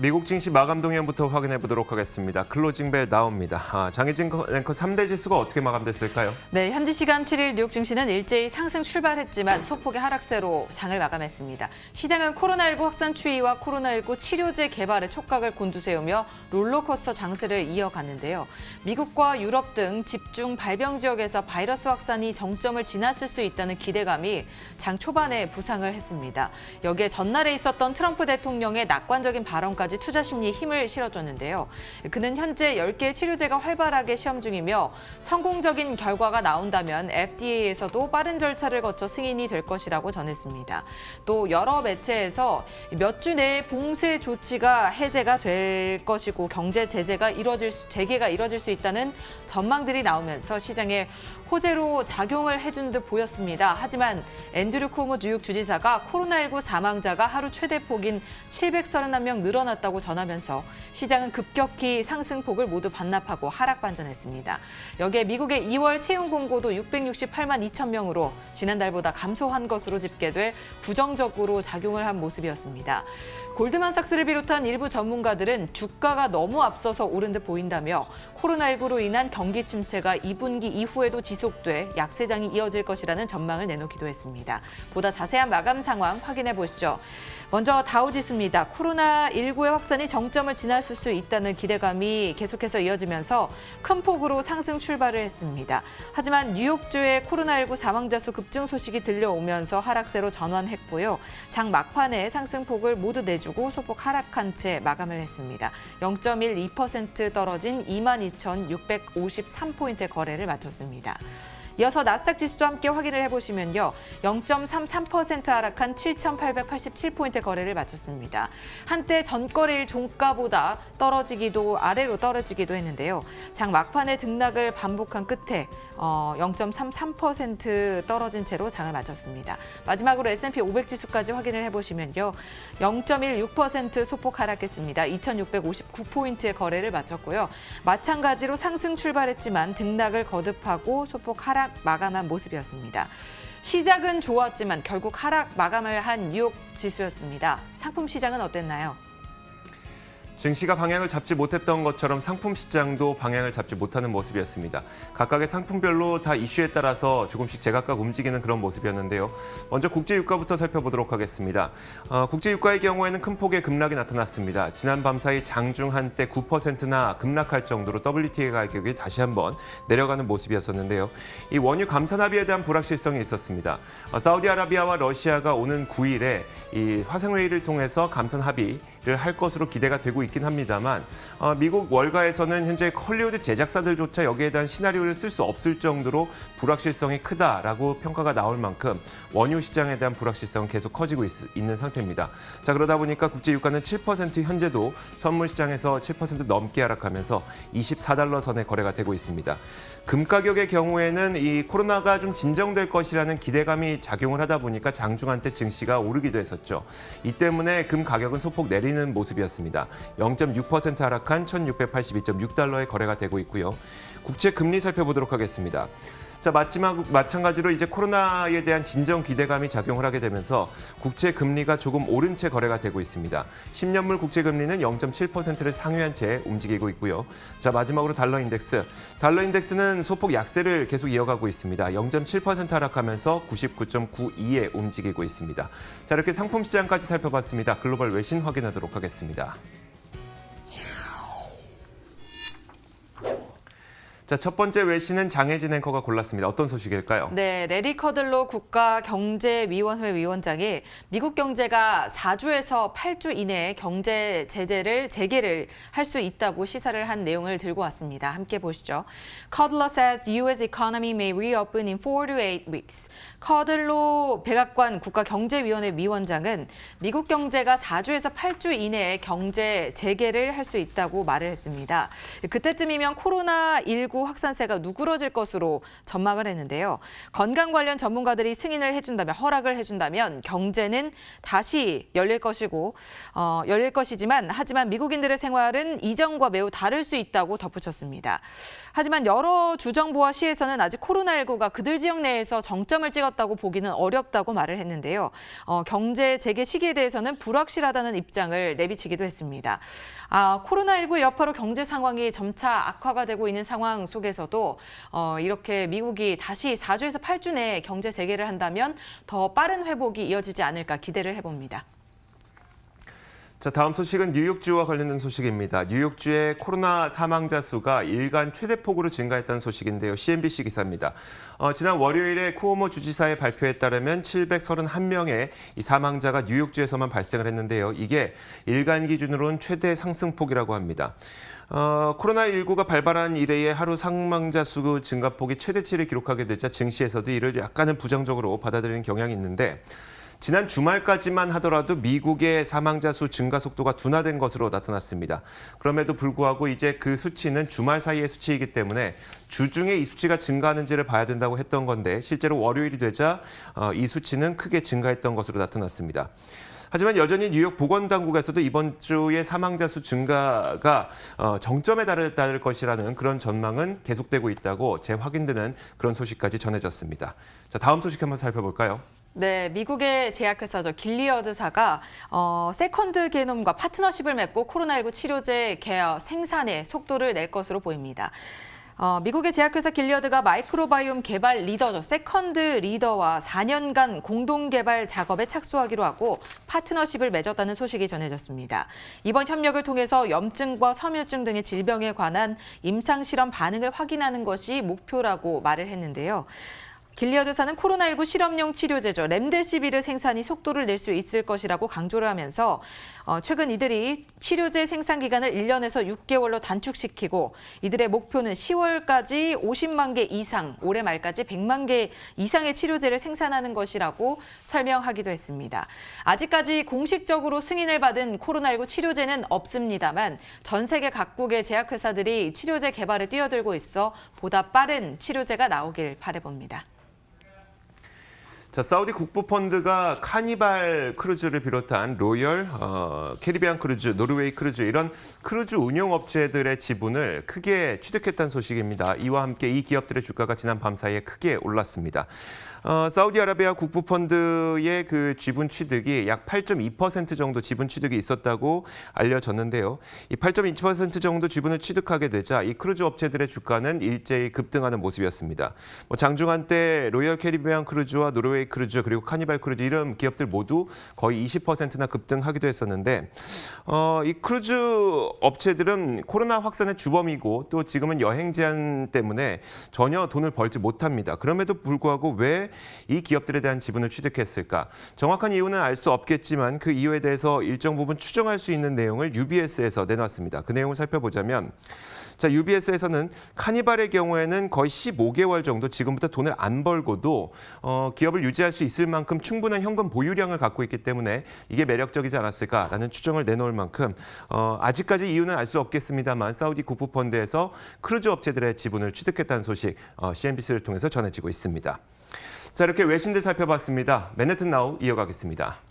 미국 증시 마감 동향부터 확인해 보도록 하겠습니다. 클로징벨 나옵니다. 장혜진 앵커 3대 지수가 어떻게 마감됐을까요? 네, 현지 시간 7일 뉴욕 증시는 일제히 상승 출발했지만 소폭의 하락세로 장을 마감했습니다. 시장은 코로나19 확산 추이와 코로나19 치료제 개발에 촉각을 곤두세우며 롤러코스터 장세를 이어갔는데요. 미국과 유럽 등 집중 발병 지역에서 바이러스 확산이 정점을 지났을 수 있다는 기대감이 장 초반에 부상을 했습니다. 여기에 전날에 있었던 트럼프 대통령의 낙관적인 발언까지 투자 심리에 힘을 실어줬는데요. 그는 현재 10개의 치료제가 활발하게 시험 중이며 성공적인 결과가 나온다면 FDA에서도 빠른 절차를 거쳐 승인이 될 것이라고 전했습니다. 또 여러 매체에서 몇 주 내에 봉쇄 조치가 해제가 될 것이고 경제 재개가 이뤄질 수 있다는 전망들이 나오면서 시장에 호재로 작용을 해준 듯 보였습니다. 하지만 앤드류 쿠오모 뉴욕 주지사가 코로나19 사망자가 하루 최대 폭인 731명 늘어났다고 전하면서 시장은 급격히 상승폭을 모두 반납하고 하락 반전했습니다. 여기에 미국의 2월 채용 공고도 668만 2천 명으로 지난달보다 감소한 것으로 집계돼 부정적으로 작용을 한 모습이었습니다. 골드만삭스를 비롯한 일부 전문가들은 주가가 너무 앞서서 오른 듯 보인다며 코로나19로 인한 경기 침체가 2분기 이후에도 지속돼 약세장이 이어질 것이라는 전망을 내놓기도 했습니다. 보다 자세한 마감 상황 확인해 보시죠. 먼저 다우지수입니다. 코로나19의 확산이 정점을 지났을 수 있다는 기대감이 계속해서 이어지면서 큰 폭으로 상승 출발을 했습니다. 하지만 뉴욕주의 코로나19 사망자 수 급증 소식이 들려오면서 하락세로 전환했고요. 장 막판에 상승폭을 모두 내주고 소폭 하락한 채 마감을 했습니다. 0.12% 떨어진 22,653포인트의 거래를 마쳤습니다. 이어서 나스닥 지수도 함께 확인을 해보시면요. 0.33% 하락한 7,887포인트 거래를 마쳤습니다. 한때 전거래일 종가보다 아래로 떨어지기도 했는데요. 장 막판에 등락을 반복한 끝에 0.33% 떨어진 채로 장을 마쳤습니다. 마지막으로 S&P 500 지수까지 확인을 해보시면요. 0.16% 소폭 하락했습니다. 2,659포인트의 거래를 마쳤고요. 마찬가지로 상승 출발했지만 등락을 거듭하고 소폭 하락 마감한 모습이었습니다. 시작은 좋았지만 결국 하락 마감을 한 뉴욕 지수였습니다. 상품 시장은 어땠나요? 증시가 방향을 잡지 못했던 것처럼 상품 시장도 방향을 잡지 못하는 모습이었습니다. 각각의 상품별로 다 이슈에 따라서 조금씩 제각각 움직이는 그런 모습이었는데요. 먼저 국제유가부터 살펴보도록 하겠습니다. 국제유가의 경우에는 큰 폭의 급락이 나타났습니다. 지난 밤 사이 장중 한때 9%나 급락할 정도로 WTI 가격이 다시 한번 내려가는 모습이었었는데요. 이 원유 감산 합의에 대한 불확실성이 있었습니다. 사우디아라비아와 러시아가 오는 9일에 이 화상회의를 통해서 감산 합의를 할 것으로 기대가 되고 있긴 합니다만 미국 월가에서는 현재 헐리우드 제작사들조차 여기에 대한 시나리오를 쓸 수 없을 정도로 불확실성이 크다라고 평가가 나올 만큼 원유 시장에 대한 불확실성은 계속 커지고 있는 상태입니다. 자, 그러다 보니까 국제유가는 7% 현재도 선물 시장에서 7% 넘게 하락하면서 24달러 선에 거래가 되고 있습니다. 금 가격의 경우에는 이 코로나가 좀 진정될 것이라는 기대감이 작용을 하다 보니까 장중 한때 증시가 오르기도 했었죠. 이 때문에 금 가격은 소폭 내리는 모습이었습니다. 0.6% 하락한 1,682.6달러에 거래가 되고 있고요. 국채 금리 살펴보도록 하겠습니다. 자, 마찬가지로 이제 코로나에 대한 진정 기대감이 작용을 하게 되면서 국채 금리가 조금 오른 채 거래가 되고 있습니다. 10년물 국채 금리는 0.7%를 상회한 채 움직이고 있고요. 자, 마지막으로 달러 인덱스. 달러 인덱스는 소폭 약세를 계속 이어가고 있습니다. 0.7% 하락하면서 99.92에 움직이고 있습니다. 자, 이렇게 상품 시장까지 살펴봤습니다. 글로벌 외신 확인하도록 하겠습니다. 자, 첫 번째 외신은 장혜진 앵커가 골랐습니다. 어떤 소식일까요? 네, 레리 커들로 국가경제위원회 위원장이 미국 경제가 4주에서 8주 이내에 경제 제재를 재개를 할 수 있다고 시사를 한 내용을 들고 왔습니다. 함께 보시죠. Cudlow says U.S. economy may reopen in 4 to 8 weeks. 커들로 백악관 국가경제위원회 위원장은 미국 경제가 4주에서 8주 이내에 경제 재개를 할 수 있다고 말을 했습니다. 그때쯤이면 코로나19 코로나19 확산세가 누그러질 것으로 전망을 했는데요. 건강 관련 전문가들이 승인을 해준다면, 허락을 해준다면 경제는 다시 열릴 것이지만 하지만 미국인들의 생활은 이전과 매우 다를 수 있다고 덧붙였습니다. 하지만 여러 주정부와 시에서는 아직 코로나19가 그들 지역 내에서 정점을 찍었다고 보기는 어렵다고 말을 했는데요. 경제 재개 시기에 대해서는 불확실하다는 입장을 내비치기도 했습니다. 코로나19 여파로 경제 상황이 점차 악화가 되고 있는 상황 속에서도 이렇게 미국이 다시 4주에서 8주 내에 경제 재개를 한다면 더 빠른 회복이 이어지지 않을까 기대를 해봅니다. 자, 다음 소식은 뉴욕주와 관련된 소식입니다. 뉴욕주의 코로나 사망자 수가 일간 최대폭으로 증가했다는 소식인데요. CNBC 기사입니다. 지난 월요일에 쿠오모 주지사의 발표에 따르면 731명의 이 사망자가 뉴욕주에서만 발생을 했는데요. 이게 일간 기준으로는 최대 상승폭이라고 합니다. 코로나19가 발발한 이래의 하루 사망자 수 증가폭이 최대치를 기록하게 되자 증시에서도 이를 약간은 부정적으로 받아들이는 경향이 있는데 지난 주말까지만 하더라도 미국의 사망자 수 증가 속도가 둔화된 것으로 나타났습니다. 그럼에도 불구하고 이제 그 수치는 주말 사이의 수치이기 때문에 주중에 이 수치가 증가하는지를 봐야 된다고 했던 건데 실제로 월요일이 되자 이 수치는 크게 증가했던 것으로 나타났습니다. 하지만 여전히 뉴욕 보건당국에서도 이번 주의 사망자 수 증가가 정점에 달할 것이라는 그런 전망은 계속되고 있다고 재확인되는 그런 소식까지 전해졌습니다. 자, 다음 소식 한번 살펴볼까요? 네, 미국의 제약회사죠. 길리어드사가 세컨드 게놈과 파트너십을 맺고 코로나19 치료제 개발 생산에 속도를 낼 것으로 보입니다. 미국의 제약회사 길리어드가 마이크로바이옴 개발 리더죠. 세컨드 리더와 4년간 공동 개발 작업에 착수하기로 하고 파트너십을 맺었다는 소식이 전해졌습니다. 이번 협력을 통해서 염증과 섬유증 등의 질병에 관한 임상실험 반응을 확인하는 것이 목표라고 말을 했는데요. 길리어드사는 코로나19 실험용 치료제죠. 렘데시비르 생산이 속도를 낼 수 있을 것이라고 강조를 하면서 최근 이들이 치료제 생산 기간을 1년에서 6개월로 단축시키고 이들의 목표는 10월까지 50만 개 이상, 올해 말까지 100만 개 이상의 치료제를 생산하는 것이라고 설명하기도 했습니다. 아직까지 공식적으로 승인을 받은 코로나19 치료제는 없습니다만 전 세계 각국의 제약회사들이 치료제 개발에 뛰어들고 있어 보다 빠른 치료제가 나오길 바라봅니다. 자, 사우디 국부펀드가 카니발 크루즈를 비롯한 로열, 캐리비안 크루즈, 노르웨이 크루즈 이런 크루즈 운용업체들의 지분을 크게 취득했다는 소식입니다. 이와 함께 이 기업들의 주가가 지난 밤 사이에 크게 올랐습니다. 사우디아라비아 국부펀드의 그 지분 취득이 약 8.2% 정도 지분 취득이 있었다고 알려졌는데요. 이 8.2% 정도 지분을 취득하게 되자 이 크루즈 업체들의 주가는 일제히 급등하는 모습이었습니다. 장중 한때 로열 캐리비안 크루즈와 노르웨이 크루즈 그리고 카니발 크루즈 이런 기업들 모두 거의 20%나 급등하기도 했었는데 이 크루즈 업체들은 코로나 확산의 주범이고 또 지금은 여행 제한 때문에 전혀 돈을 벌지 못합니다. 그럼에도 불구하고 왜 이 기업들에 대한 지분을 취득했을까? 정확한 이유는 알 수 없겠지만 그 이유에 대해서 일정 부분 추정할 수 있는 내용을 UBS에서 내놨습니다. 그 내용을 살펴보자면 자, UBS에서는 카니발의 경우에는 거의 15개월 정도 지금부터 돈을 안 벌고도 기업을 유지할 수 있을 만큼 충분한 현금 보유량을 갖고 있기 때문에 이게 매력적이지 않았을까라는 추정을 내놓을 만큼 아직까지 이유는 알 수 없겠습니다만 사우디 국부펀드에서 크루즈 업체들의 지분을 취득했다는 소식 CNBC를 통해서 전해지고 있습니다. 자, 이렇게 외신들 살펴봤습니다. 맨해튼 나우 이어가겠습니다.